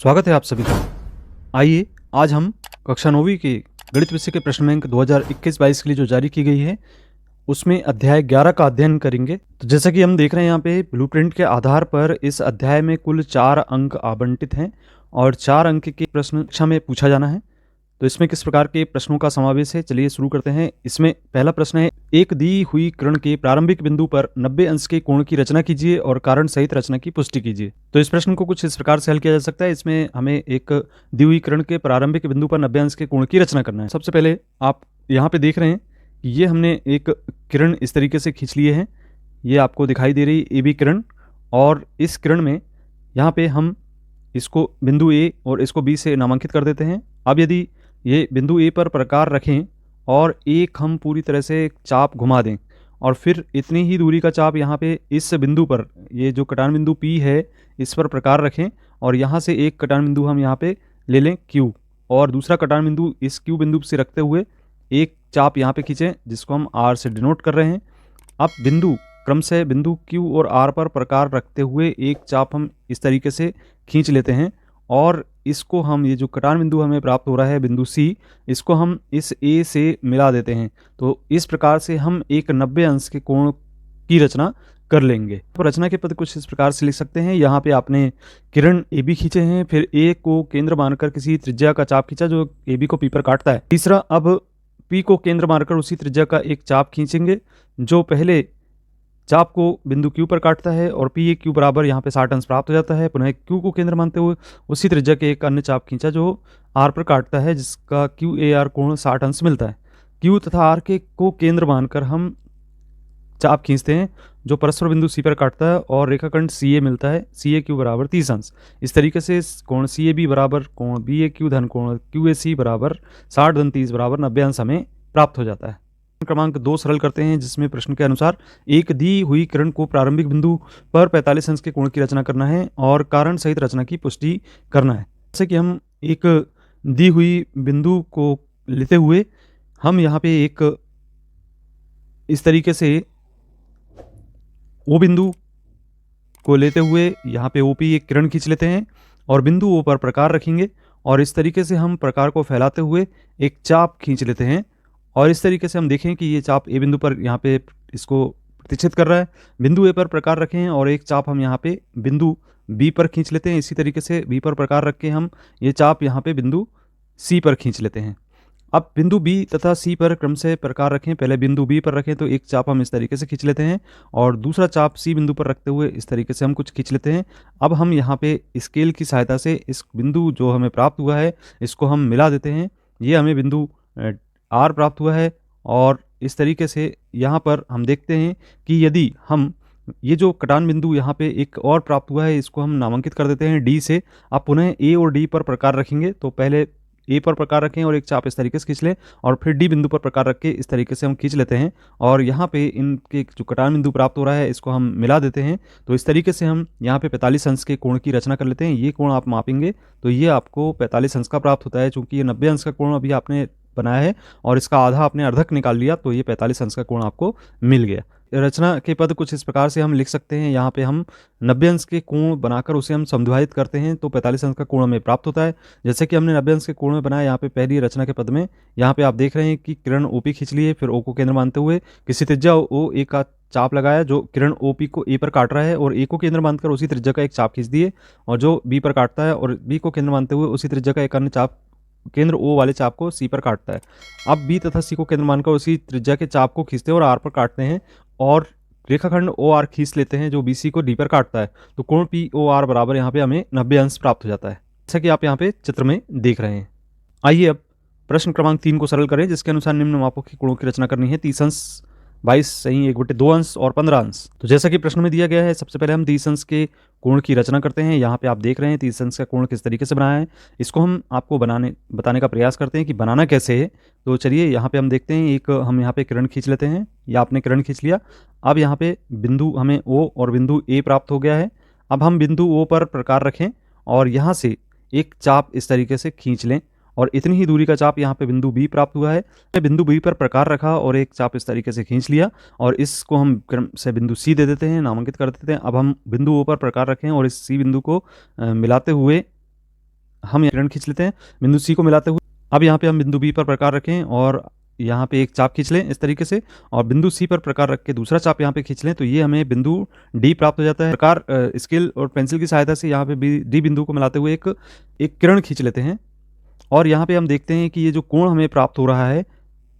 स्वागत है आप सभी का। आइए आज हम कक्षा 9वीं के गणित विषय के प्रश्न बैंक 2021-22 के लिए जो जारी की गई है उसमें अध्याय 11 का अध्ययन करेंगे। तो जैसा कि हम देख रहे हैं यहाँ पे ब्लूप्रिंट के आधार पर इस अध्याय में कुल 4 अंक आवंटित हैं और 4 अंक के प्रश्न कक्षा में पूछा जाना है। तो इसमें किस प्रकार के प्रश्नों का समावेश है, चलिए शुरू करते हैं। इसमें पहला प्रश्न है, एक दी हुई किरण के प्रारंभिक बिंदु पर 90 अंश के कोण की रचना कीजिए और कारण सहित रचना की पुष्टि कीजिए। तो इस प्रश्न को कुछ इस प्रकार से हल किया जा सकता है। इसमें हमें एक दी हुई किरण के प्रारंभिक बिंदु पर 90 अंश के कोण की रचना करना है। सबसे पहले आप यहाँ पे देख रहे हैं कि ये हमने एक किरण इस तरीके से खींच लिए हैं। ये आपको दिखाई दे रही ए बी किरण, और इस किरण में यहाँ पे हम इसको बिंदु ए और इसको बी से नामांकित कर देते हैं। अब यदि ये बिंदु ए पर प्रकार रखें और एक हम पूरी तरह से चाप घुमा दें और फिर इतनी ही दूरी का चाप यहाँ पे इस बिंदु पर, ये जो कटान बिंदु P है, इस पर प्रकार रखें और यहाँ से एक कटान बिंदु हम यहाँ पे ले लें Q और दूसरा कटान बिंदु इस Q बिंदु से रखते हुए एक चाप यहाँ पे खींचें जिसको हम R से डिनोट कर रहे हैं। अब बिंदु क्रम से बिंदु Q और R पर प्रकार रखते हुए एक चाप हम इस तरीके से खींच लेते हैं और इसको हम, ये जो कटान बिंदु हमें प्राप्त हो रहा है बिंदु C, इसको हम इस A से मिला देते हैं। तो इस प्रकार से हम एक 90 अंश के कोण की रचना कर लेंगे। तो रचना के पद कुछ इस प्रकार से लिख सकते हैं। यहाँ पे आपने किरण AB खींचे हैं, फिर A को केंद्र मानकर किसी त्रिज्या का चाप खींचा जो AB को P पर काटता है। तीसरा, अब P को केंद्र मानकर उसी त्रिज्या का एक चाप खींचेंगे जो पहले चाप को बिंदु Q पर काटता है और पी ए क्यू बराबर यहाँ पे 60 अंश प्राप्त हो जाता है। पुनः Q को केंद्र मानते हुए उसी त्रिज्या के एक अन्य चाप खींचा जो R पर काटता है जिसका QAR कोण 60 अंश मिलता है। Q तथा R के को केंद्र मानकर हम चाप खींचते हैं जो परस्पर बिंदु C पर काटता है और रेखाखंड CA मिलता है, CAQ बराबर 30 अंश। इस तरीके से कोण CAB बराबर कोण BAQ धन कोण QAC बराबर 60 धन 30 बराबर 90 अंश हमें प्राप्त हो जाता है। क्रमांक 2 सरल करते हैं जिसमें प्रश्न के अनुसार एक दी हुई किरण को प्रारंभिक बिंदु पर 45 अंश के कोण की रचना करना है और कारण सहित रचना की पुष्टि करना है। जैसे कि हम एक दी हुई बिंदु को लेते हुए हम यहाँ पे एक इस तरीके से ओ बिंदु को लेते हुए यहाँ पे OP एक किरण खींच लेते हैं और बिंदु O पर प्रकार रखेंगे और इस तरीके से हम प्रकार को फैलाते हुए एक चाप खींच लेते हैं और इस तरीके से हम देखें कि ये चाप ए बिंदु पर यहाँ पे इसको प्रतिच्छेद कर रहा है। बिंदु ए पर प्रकार रखें और एक चाप हम यहाँ पे बिंदु बी पर खींच लेते हैं। इसी तरीके से बी पर प्रकार रख के हम ये चाप यहाँ पे बिंदु सी पर खींच लेते हैं। अब बिंदु बी तथा सी पर क्रम से प्रकार रखें। पहले बिंदु बी पर रखें तो एक चाप हम इस तरीके से खींच लेते हैं और दूसरा चाप सी बिंदु पर रखते हुए इस तरीके से हम कुछ खींच लेते हैं। अब हम यहाँ पे स्केल की सहायता से इस बिंदु जो हमें प्राप्त हुआ है इसको हम मिला देते हैं। ये हमें बिंदु R प्राप्त हुआ है और इस तरीके से यहाँ पर हम देखते हैं कि यदि हम ये जो कटान बिंदु यहाँ पे एक और प्राप्त हुआ है इसको हम नामांकित कर देते हैं D से। आप पुनः A और D पर प्रकार रखेंगे तो पहले A पर प्रकार रखें और एक चाप इस तरीके से खींच लें और फिर D बिंदु पर प्रकार रख के इस तरीके से हम खींच लेते हैं और यहाँ पे इनके जो कटान बिंदु प्राप्त हो रहा है इसको हम मिला देते हैं। तो इस तरीके से हम यहाँ पे 45 अंश के कोण की रचना कर लेते हैं। ये कोण आप मापेंगे तो ये आपको 45 अंश का प्राप्त होता है। चूंकि ये 90 अंश का कोण अभी आपने बनाया है और इसका आधा आपने अर्धक निकाल लिया तो ये 45 अंश का कोण आपको मिल गया। रचना के पद कुछ इस प्रकार से हम लिख सकते हैं। यहाँ पे हम 90 अंश के कोण बनाकर उसे हम समद्विभाजित करते हैं तो 45 अंश का कोण हमें प्राप्त होता है। जैसे कि हमने 90 अंश के कोण में बनाया, यहाँ पे पहली रचना के पद में यहाँ पे आप देख रहे हैं कि किरण OP खींच ली है, फिर O को केंद्र मानते हुए किसी त्रिज्या OA का चाप लगाया जो किरण OP को A पर काट रहा है और A को केंद्र मानकर उसी त्रिज्या का एक चाप खींच दिए और जो B पर काटता है और B को केंद्र मानते हुए उसी त्रिज्या का एक अन्य चाप केंद्र O वाले चाप को C पर काटता है। अब B तथा C को केंद्र मानकर उसी त्रिज्या के चाप को खींचते हैं और R पर काटते हैं और रेखाखंड OR खींच लेते हैं जो BC को D पर काटता है। तो कोण POR बराबर यहाँ पे हमें 90 अंश प्राप्त हो जाता है, जैसा कि आप यहाँ पे चित्र में देख रहे हैं। आइए अब प्रश्न क्रमांक 3 को सरल करें जिसके अनुसार निम्न मापों के कोणों की रचना करनी है। 30 अंश, 22 सही 1/2 अंश और 15 अंश। तो जैसा कि प्रश्न में दिया गया है सबसे पहले हम 30 अंश के कोण की रचना करते हैं। यहाँ पे आप देख रहे हैं 30 अंश का कोण किस तरीके से बनाया है, इसको हम आपको बताने का प्रयास करते हैं कि बनाना कैसे है। तो चलिए यहाँ पे हम देखते हैं, एक हम यहाँ पे किरण खींच लेते हैं या आपने किरण खींच लिया। अब यहाँ पे बिंदु हमें O और बिंदु A प्राप्त हो गया है। अब हम बिंदु O पर प्रकार रखें और यहाँ से एक चाप इस तरीके से खींच लें और इतनी ही दूरी का चाप यहाँ पे बिंदु बी प्राप्त हुआ है। बिंदु बी पर प्रकार रखा और एक चाप इस तरीके से खींच लिया और इसको हम क्रम से बिंदु सी दे देते हैं, नामांकित कर देते हैं। अब हम बिंदु ओ पर प्रकार रखें और इस सी बिंदु को मिलाते हुए हम किरण खींच लेते हैं बिंदु सी को मिलाते हुए। अब यहाँ पे हम बिंदु बी पर प्रकार रखें और यहाँ पे एक चाप खींच लें इस तरीके से, और बिंदु सी पर प्रकार रख के दूसरा चाप यहाँ पे खींच लें, तो ये हमें बिंदु डी प्राप्त हो जाता है। प्रकार स्केल और पेंसिल की सहायता से यहाँ पे डी बिंदु को मिलाते हुए एक किरण खींच लेते हैं, और यहाँ पे हम देखते हैं कि ये जो कोण हमें प्राप्त हो रहा है,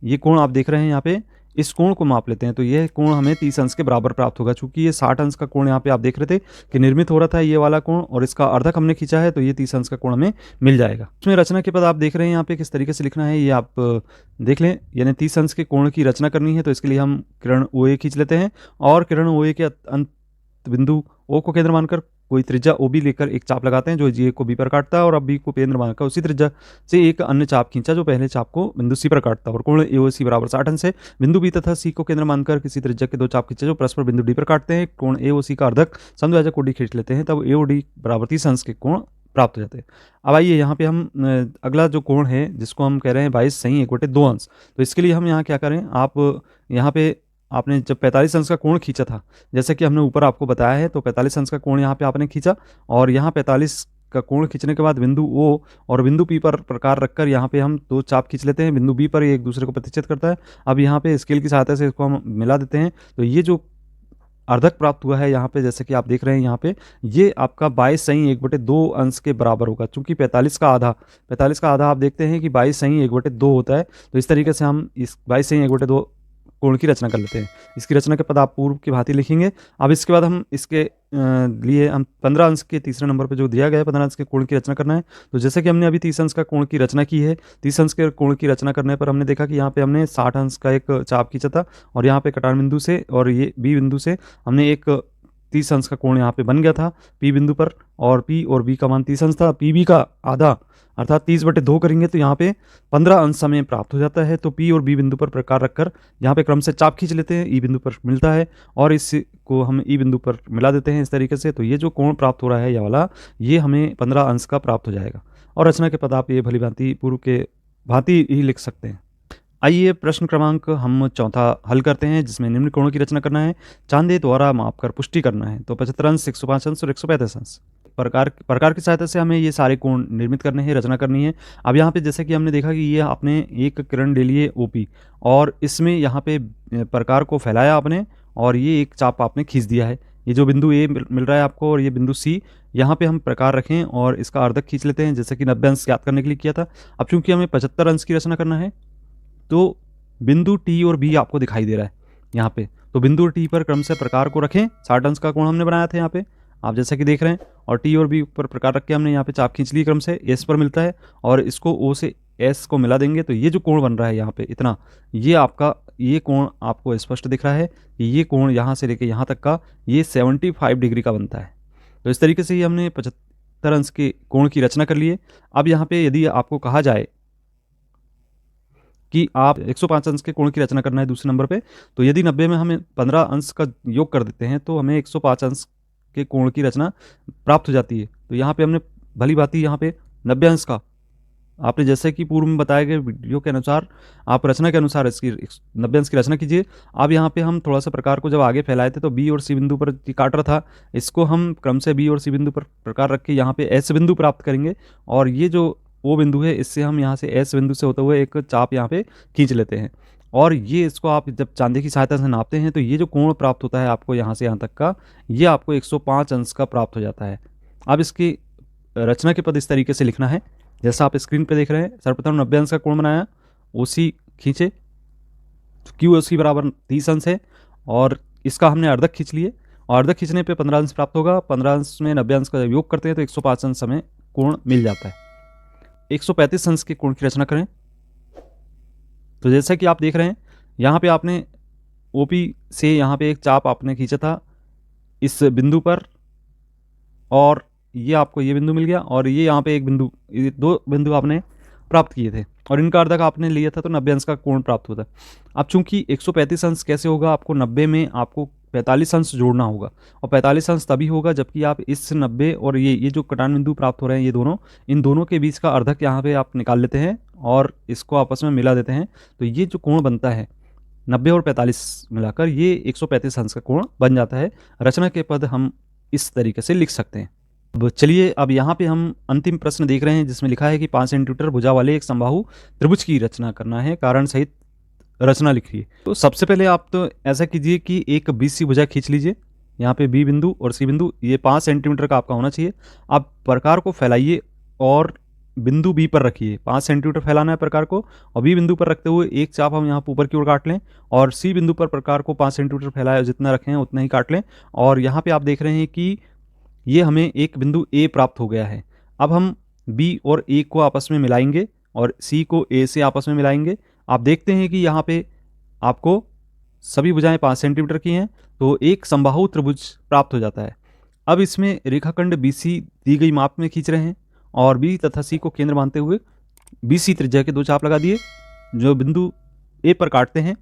ये कोण आप देख रहे हैं यहाँ पे, इस कोण को माप लेते हैं तो यह कोण हमें 30 अंश के बराबर प्राप्त होगा। चूंकि ये 60 अंश का कोण यहाँ पे आप देख रहे थे कि निर्मित हो रहा था ये वाला कोण, और इसका अर्धक हमने खींचा है तो ये 30 अंश का कोण हमें मिल जाएगा। इसमें रचना के पद आप देख रहे हैं यहाँ पे किस तरीके से लिखना है, ये आप देख लें। यानी 30 अंश के कोण की रचना करनी है तो इसके लिए हम किरण OA खींच लेते हैं, और किरण OA के अंत बिंदु O को केंद्र मानकर कोई त्रिज्या OB लेकर एक चाप लगाते हैं जो J को B पर काटता है, और अब B को केंद्र मानकर उसी त्रिज्या से एक अन्य चाप खींचा जो पहले चाप को बिंदु C पर काटता है, और कोण AOC बराबर 60 अंश है। बिंदु B तथा C को केंद्र मानकर किसी त्रिज्या के दो चाप खींचे जो परस्पर बिंदु D पर काटते हैं। कोण AOC का अर्धक समद्विभाजक OD खींच लेते हैं, तब AOD बराबर 30 अंश के कोण प्राप्त हो जाते हैं। अब आइए यहाँ पे हम अगला जो कोण है जिसको हम कह रहे हैं 22 सही 1/2 अंश, तो इसके लिए हम यहाँ क्या करें, आप यहाँ पे आपने जब 45 अंश का कोण खींचा था, जैसे कि हमने ऊपर आपको बताया है, तो 45 अंश का कोण यहाँ पे आपने खींचा, और यहाँ 45 का कोण खींचने के बाद बिंदु O और बिंदु P पर प्रकार रखकर यहाँ पे हम दो चाप खींच लेते हैं। बिंदु B पर ये एक दूसरे को प्रतिच्छेद करता है। अब यहाँ पे स्केल की सहायता से इसको हम मिला देते हैं, तो ये जो अर्धक प्राप्त हुआ है यहाँ पे, जैसे कि आप देख रहे हैं यहाँ पे, ये आपका 22 सही 1/2 अंश के बराबर होगा। चूंकि 45 का आधा आप देखते हैं कि 22 सही 1/2 होता है, तो इस तरीके से हम इस 22 सही 1/2 कोण की रचना कर लेते हैं। इसकी रचना के पद आप पूर्व की भांति लिखेंगे। अब इसके बाद हम इसके लिए हम 15 अंश के तीसरे नंबर पे जो दिया गया है 15 अंश के कोण की रचना करना है। तो जैसे कि हमने अभी 30 अंश का कोण की रचना की है, 30 अंश के कोण की रचना करने पर हमने देखा कि यहाँ पे हमने 60 अंश का एक चाप खींचा था, और यहाँ पे कटान बिंदु से और ये बी बिंदु से हमने एक 30 अंश का कोण यहाँ पे बन गया था पी बिंदु पर, और पी और बी का मान 30 अंश था। पी बी का आधा अर्थात 30/2 करेंगे तो यहाँ पे 15 अंश हमें प्राप्त हो जाता है। तो पी और बी बिंदु पर प्रकार रखकर यहाँ पे क्रम से चाप खींच लेते हैं, ई बिंदु पर मिलता है, और इसको हम ई बिंदु पर मिला देते हैं इस तरीके से। तो ये जो कोण प्राप्त हो रहा है ये वाला, ये हमें 15 अंश का प्राप्त हो जाएगा। और रचना के पद आप ये भली भांति पूर्व के भांति ही लिख सकते हैं। आइए प्रश्न क्रमांक हम चौथा हल करते हैं, जिसमें निम्न कोणों की रचना करना है, चांदे द्वारा मापकर पुष्टि करना है। तो 75 अंश, 105 अंश और 135 अंश प्रकार की सहायता से हमें ये सारे कोण निर्मित करने हैं, रचना करनी है। अब यहाँ पे जैसे कि हमने देखा कि ये आपने एक किरण ले लिए OP, और इसमें यहाँ पे प्रकार को फैलाया आपने, और ये एक चाप आपने खींच दिया है। ये जो बिंदु A मिल रहा है आपको और ये बिंदु C, यहाँ पे हम प्रकार रखें और इसका अर्धक खींच लेते हैं, जैसे कि 90 अंश ज्ञात करने के लिए किया था। अब चूंकि हमें 75 अंश की रचना करना है, तो बिंदु T और B आपको दिखाई दे रहा है यहाँ पे, तो बिंदु T पर क्रम से प्रकार को रखें। 60 अंश का कोण हमने बनाया था यहाँ पे, आप जैसा कि देख रहे हैं, और T और B पर प्रकार रख के हमने यहाँ पे चाप खींच ली क्रम से, S पर मिलता है, और इसको O से S को मिला देंगे। तो ये जो कोण बन रहा है यहाँ पे इतना, ये आपका ये कोण आपको स्पष्ट दिख रहा है कि ये कोण यहाँ से लेके यहाँ तक का ये 75 डिग्री का बनता है। तो इस तरीके से ही हमने 75 अंश के कोण की रचना कर लिए। अब यहाँ पे यदि आपको कहा जाए कि आप 105 अंश के कोण की रचना करना है दूसरे नंबर पे, तो यदि 90 में हमें 15 अंश का योग कर देते हैं तो हमें 105 अंश के कोण की रचना प्राप्त हो जाती है। तो यहाँ पे हमने भली भांति यहाँ पे 90 अंश का, आपने जैसे कि पूर्व में बताए गए वीडियो के अनुसार आप रचना के अनुसार इसकी 90 अंश की रचना कीजिए। अब यहाँ पे हम थोड़ा सा प्रकार को जब आगे फैलाए थे तो B और C बिंदु पर काट रहा था, इसको हम क्रम से B और C बिंदु पर प्रकार रख के यहाँ पे S बिंदु प्राप्त करेंगे, और ये जो O बिंदु है इससे हम यहाँ से S बिंदु से होते हुए एक चाप यहाँ पे खींच लेते हैं, और ये इसको आप जब चांदे की सहायता से नापते हैं तो ये जो कोण प्राप्त होता है आपको यहाँ से यहाँ तक का, ये आपको 105 अंश का प्राप्त हो जाता है। अब इसकी रचना के पद इस तरीके से लिखना है जैसा आप स्क्रीन पे देख रहे हैं। सर्वप्रथम 90 अंश का कोण बनाया, OC खींचे, QOC बराबर 30 अंश है, और इसका हमने अर्धक खींच लिए, और अर्धक खींचने पे 15 अंश प्राप्त होगा। 15 अंश में 90 अंश का योग करते हैं तो 105 अंश हमें कोण मिल जाता है। 135 अंश के कोण की रचना करें। तो जैसा कि आप देख रहे हैं यहाँ पे आपने OP से यहाँ पे एक चाप आपने खींचा था इस बिंदु पर, और ये आपको ये बिंदु मिल गया, और ये यहाँ पे एक बिंदु, ये दो बिंदु आपने प्राप्त किए थे, और इनका अर्धक आपने लिया था तो 90 अंश का कोण प्राप्त होता है। अब चूंकि 135 अंश कैसे होगा, आपको 90 में आपको 45 अंश जोड़ना होगा, और 45 अंश तभी होगा जबकि आप इस 90 और ये जो कटान बिंदु प्राप्त हो रहे हैं ये दोनों, इन दोनों के बीच का अर्धक यहाँ पे आप निकाल लेते हैं और इसको आपस में मिला देते हैं। तो ये जो कोण बनता है 90 और 45 मिलाकर, ये 135 अंश का कोण बन जाता है। रचना के पद हम इस तरीके से लिख सकते हैं। अब चलिए, अब यहाँ पे हम अंतिम प्रश्न देख रहे हैं जिसमें लिखा है कि 5 सेंटीमीटर भुजा वाले एक समबाहु त्रिभुज की रचना करना है, कारण सहित रचना लिखिए। तो सबसे पहले आप तो ऐसा कीजिए कि एक BC भुजा खींच लीजिए। यहाँ पे B बिंदु और C बिंदु, ये 5 सेंटीमीटर का आपका होना चाहिए। आप प्रकार को फैलाइए और बिंदु B पर रखिए। 5 सेंटीमीटर फैलाना है प्रकार को, और B बिंदु पर रखते हुए एक चाप हम यहाँ ऊपर की ओर काट लें, और C बिंदु पर प्रकार को 5 सेंटीमीटर फैलाया जितना रखें उतना ही काट लें। और यहाँ पे आप देख रहे हैं कि ये हमें एक बिंदु A प्राप्त हो गया है। अब हम B और A को आपस में मिलाएंगे और C को A से आपस में मिलाएंगे। आप देखते हैं कि यहाँ पे आपको सभी भुजाएं 5 सेंटीमीटर की हैं, तो एक समबाहु त्रिभुज प्राप्त हो जाता है। अब इसमें रेखाखंड BC दी गई माप में खींच रहे हैं और B तथा C को केंद्र मानते हुए BC त्रिज्या के 2 चाप लगा दिए, जो बिंदु A पर काटते हैं।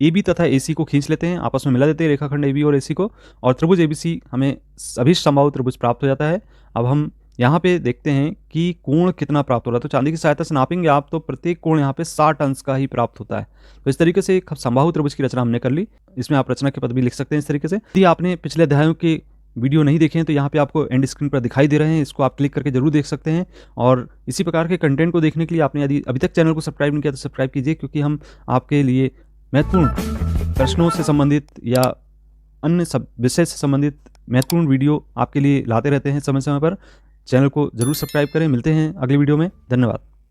AB तथा AC को खींच लेते हैं, आपस में मिला देते हैं रेखाखंड AB और AC को, और त्रिभुज ABC हमें अभिष्ट समबाहु त्रिभुज प्राप्त हो जाता है। अब हम यहाँ पे देखते हैं कि कोण कितना प्राप्त हो रहा है। तो चांदी की सहायता से नापेंगे आप, तो प्रत्येक कोण यहाँ पे 60 अंश का ही प्राप्त होता है। तो इस तरीके से एक समबाहु त्रिभुज की रचना हमने कर ली। इसमें आप रचना के पद भी लिख सकते हैं इस तरीके से। यदि आपने पिछले अध्यायों के वीडियो नहीं देखे हैं तो यहाँ पे आपको एंड स्क्रीन पर दिखाई दे रहे हैं, इसको आप क्लिक करके जरूर देख सकते हैं। और इसी प्रकार के कंटेंट को देखने के लिए आपने यदि अभी तक चैनल को सब्सक्राइब नहीं किया तो सब्सक्राइब कीजिए, क्योंकि हम आपके लिए महत्वपूर्ण प्रश्नों से संबंधित या अन्य सब विषय से संबंधित महत्वपूर्ण वीडियो आपके लिए लाते रहते हैं समय समय पर। चैनल को जरूर सब्सक्राइब करें। मिलते हैं अगले वीडियो में। धन्यवाद।